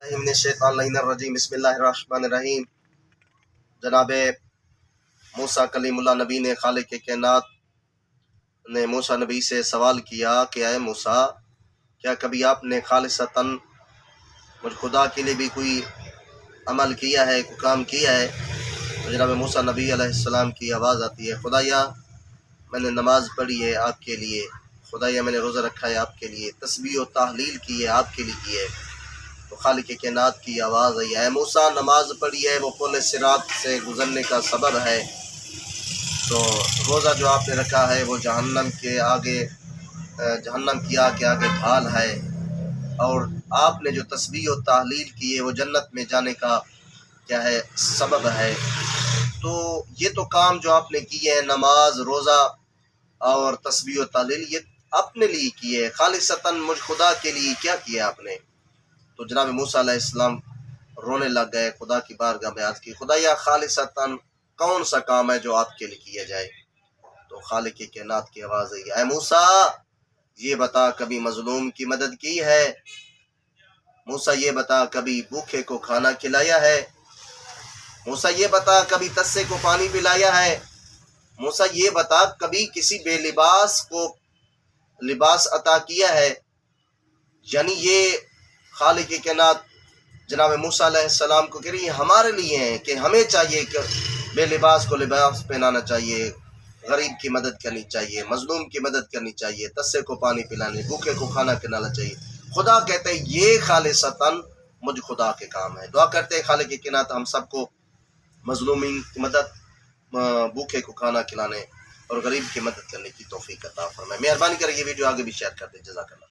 من الشیطان الرجیم بسم اللہ الرحمن الرحیم۔ جناب موسیٰ کلیم اللہ نبی نے خالق کائنات نے موسیٰ نبی سے سوال کیا کہ اے موسیٰ، کیا کبھی آپ نے خالصتاً مجھ خدا کے لیے بھی کوئی عمل کیا ہے، کوئی کام کیا ہے؟ تو جناب موسیٰ نبی علیہ السلام کی آواز آتی ہے، خدایا میں نے نماز پڑھی ہے آپ کے لیے، خدایا میں نے روزہ رکھا ہے آپ کے لیے، تسبیح و تحلیل کی ہے آپ کے لیے کی ہے۔ تو خالق کائنات کی آواز آئی، اے موسیٰ نماز پڑھی ہے وہ پل صراط سے گزرنے کا سبب ہے، تو روزہ جو آپ نے رکھا ہے وہ جہنم کی آگ کے آگے ڈھال ہے، اور آپ نے جو تسبیح و تحلیل کی ہے وہ جنت میں جانے کا کیا ہے سبب ہے۔ تو یہ تو کام جو آپ نے کیے ہیں، نماز، روزہ اور تسبیح و تحلیل، یہ اپنے لیے کیے، خالصتاً مجھ خدا کے لیے کیا کیا آپ نے؟ تو جناب موسیٰ علیہ السلام رونے لگ گئے، خدا کی بارگاہ میں عرض کی، خدایا خالصتاً کون سا کام ہے جو آپ کے لیے کیا جائے؟ تو خالق کائنات کی آواز آئی، اے موسیٰ یہ بتا کبھی مظلوم کی مدد کی ہے؟ موسیٰ یہ بتا کبھی بھوکے کو کھانا کھلایا ہے؟ موسیٰ یہ بتا کبھی تسے کو پانی پلایا ہے؟ موسیٰ یہ بتا کبھی کسی بے لباس کو لباس عطا کیا ہے؟ یعنی یہ خالق کائنات جناب موسیٰ علیہ السلام کو کہہ رہی ہے ہمارے لیے ہیں کہ ہمیں چاہیے کہ بے لباس کو لباس پہنانا چاہیے، غریب کی مدد کرنی چاہیے، مظلوم کی مدد کرنی چاہیے، تسے کو پانی پلانے، بھوکے کو کھانا کھلانا چاہیے۔ خدا کہتے ہیں یہ خالصتاً مجھ خدا کے کام ہے۔ دعا کرتے ہیں خالق کائنات ہم سب کو مظلومین کی مدد، بھوکے کو کھانا کھلانے اور غریب کی مدد کرنے کی توفیق عطا فرمائے۔ مہربانی کر کے یہ ویڈیو آگے بھی شیئر کر دیں۔ جزاک اللہ۔